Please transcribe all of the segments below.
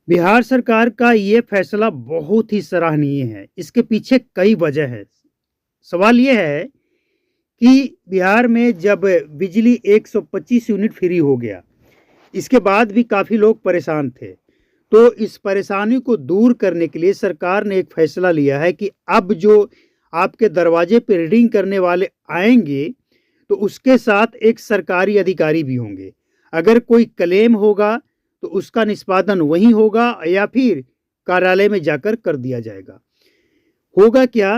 बिहार सरकार का ये फैसला बहुत ही सराहनीय है। इसके पीछे कई वजह है। सवाल ये है कि बिहार में जब बिजली 125 यूनिट फ्री हो गया, इसके बाद भी काफ़ी लोग परेशान थे। तो इस परेशानी को दूर करने के लिए सरकार ने एक फैसला लिया है कि अब जो आपके दरवाजे पे रीडिंग करने वाले आएँगे, तो उसके साथ एक सरकारी अधिकारी भी होंगे। अगर कोई क्लेम होगा, तो उसका निष्पादन वहीं होगा या फिर कार्यालय में जाकर कर दिया जाएगा। होगा क्या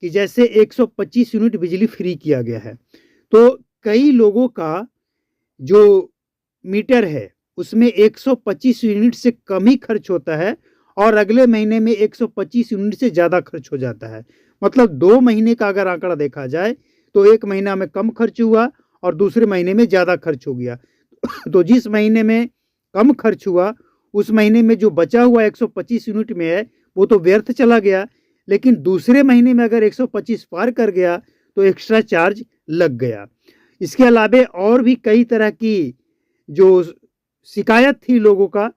कि जैसे 125 यूनिट बिजली फ्री किया गया है, तो कई लोगों का जो मीटर है, उसमें 125 यूनिट से कम ही खर्च होता है और अगले महीने में 125 यूनिट से ज़्यादा खर्च हो जाता है। मतलब 2 महीने का अगर आंकड़ा देखा जाए, तो 1 महीना में कम खर्च हुआ और दूसरे महीने में ज़्यादा खर्च हो गया। तो जिस महीने में कम खर्च हुआ, उस महीने में जो बचा हुआ 125 यूनिट में है, वो तो व्यर्थ चला गया। लेकिन दूसरे महीने में अगर 125 पार कर गया, तो एक्स्ट्रा चार्ज लग गया। इसके अलावे और भी कई तरह की जो शिकायत थी लोगों का,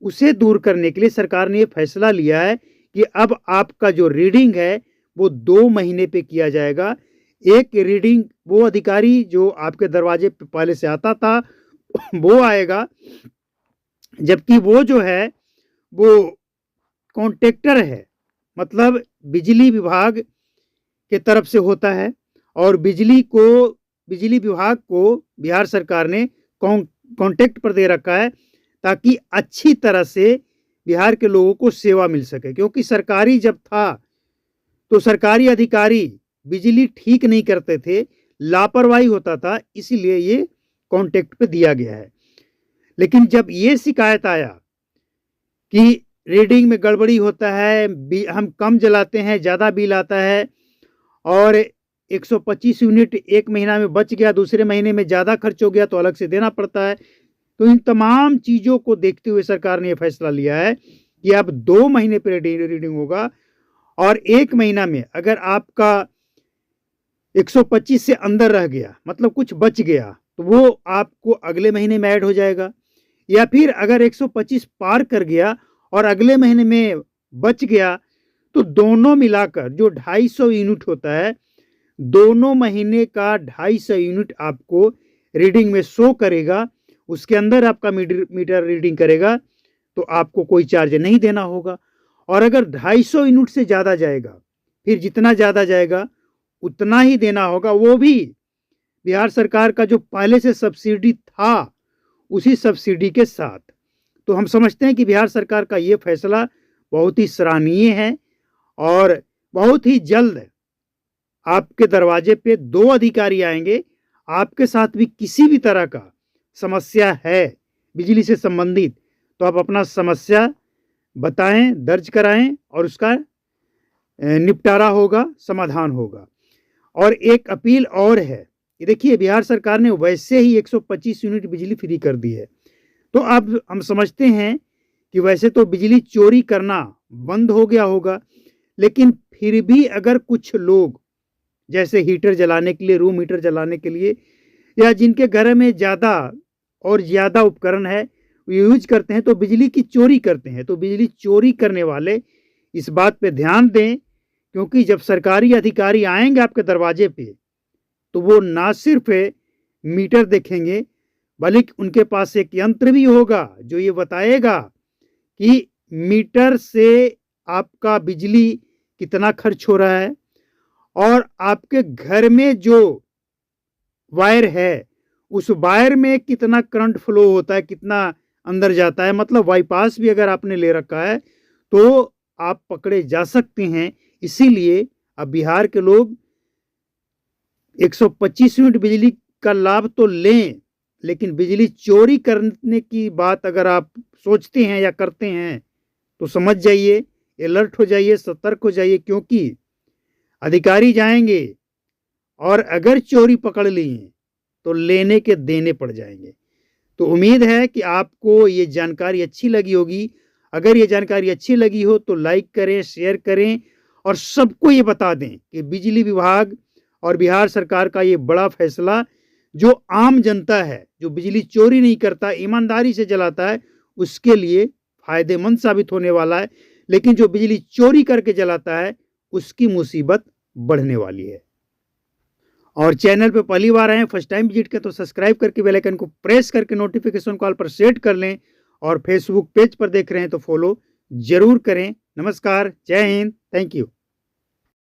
उसे दूर करने के लिए सरकार ने ये फैसला लिया है कि अब आपका जो रीडिंग है, वो 2 महीने पे किया जाएगा। एक रीडिंग वो अधिकारी जो आपके दरवाजे पे पहले से आता था, वो आएगा, जबकि वो जो है, वो कॉन्ट्रैक्टर है। मतलब बिजली विभाग के तरफ से होता है और बिजली विभाग को बिहार सरकार ने कॉन्ट्रैक्ट पर दे रखा है, ताकि अच्छी तरह से बिहार के लोगों को सेवा मिल सके। क्योंकि सरकारी जब था, तो सरकारी अधिकारी बिजली ठीक नहीं करते थे, लापरवाही होता था, इसीलिए ये कॉन्ट्रैक्ट पे दिया गया है। लेकिन जब ये शिकायत आया कि रीडिंग में गड़बड़ी होता है, हम कम जलाते हैं, ज़्यादा बिल आता है और 125 यूनिट 1 महीना में बच गया, दूसरे महीने में ज़्यादा खर्च हो गया, तो अलग से देना पड़ता है। तो इन तमाम चीज़ों को देखते हुए सरकार ने यह फैसला लिया है कि अब 2 महीने पे रीडिंग होगा और 1 महीना में अगर आपका 125 से अंदर रह गया, मतलब कुछ बच गया, तो वो आपको अगले महीने में ऐड हो जाएगा। या फिर अगर 125 पार कर गया और अगले महीने में बच गया, तो दोनों मिलाकर जो 250 यूनिट होता है, दोनों महीने का 250 यूनिट आपको रीडिंग में शो करेगा। उसके अंदर आपका मीटर रीडिंग करेगा, तो आपको कोई चार्ज नहीं देना होगा। और अगर 250 यूनिट से ज़्यादा जाएगा, फिर जितना ज़्यादा जाएगा उतना ही देना होगा, वो भी बिहार सरकार का जो पहले से सब्सिडी था, उसी सब्सिडी के साथ। तो हम समझते हैं कि बिहार सरकार का ये फैसला बहुत ही सराहनीय है और बहुत ही जल्द आपके दरवाजे पे 2 अधिकारी आएंगे। आपके साथ भी किसी भी तरह का समस्या है बिजली से संबंधित, तो आप अपना समस्या बताएं, दर्ज कराएं और उसका निपटारा होगा, समाधान होगा। और एक अपील और है कि देखिए, बिहार सरकार ने वैसे ही 125 यूनिट बिजली फ्री कर दी है, तो अब हम समझते हैं कि वैसे तो बिजली चोरी करना बंद हो गया होगा, लेकिन फिर भी अगर कुछ लोग जैसे हीटर जलाने के लिए, रूम हीटर जलाने के लिए, या जिनके घर में ज़्यादा उपकरण है, यूज करते हैं, तो बिजली की चोरी करते हैं। तो बिजली चोरी करने वाले इस बात पे ध्यान दें, क्योंकि जब सरकारी अधिकारी आएंगे आपके दरवाजे पे, तो वो ना सिर्फ मीटर देखेंगे, बल्कि उनके पास एक यंत्र भी होगा जो ये बताएगा कि मीटर से आपका बिजली कितना खर्च हो रहा है और आपके घर में जो वायर है, उस वायर में कितना करंट फ्लो होता है, कितना अंदर जाता है। मतलब बाईपास भी अगर आपने ले रखा है, तो आप पकड़े जा सकते हैं। इसीलिए अब बिहार के लोग 125 यूनिट बिजली का लाभ तो लें, लेकिन बिजली चोरी करने की बात अगर आप सोचते हैं या करते हैं, तो समझ जाइए, अलर्ट हो जाइए, सतर्क हो जाइए, क्योंकि अधिकारी जाएंगे और अगर चोरी पकड़ ली तो लेने के देने पड़ जाएंगे। तो उम्मीद है कि आपको ये जानकारी अच्छी लगी होगी। अगर ये जानकारी अच्छी लगी हो तो लाइक करें, शेयर करें और सबको ये बता दें कि बिजली विभाग और बिहार सरकार का ये बड़ा फैसला, जो आम जनता है, जो बिजली चोरी नहीं करता, ईमानदारी से जलाता है, उसके लिए फायदेमंद साबित होने वाला है, लेकिन जो बिजली चोरी करके जलाता है उसकी मुसीबत बढ़ने वाली है। और चैनल पे पहली बार आए हैं, फर्स्ट टाइम विजिट करें तो सब्सक्राइब करके बेल आइकन को प्रेस करके नोटिफिकेशन कॉल पर सेट कर लें, और फेसबुक पेज पर देख रहे हैं तो फॉलो जरूर करें। नमस्कार, जय हिंद, थैंक यू।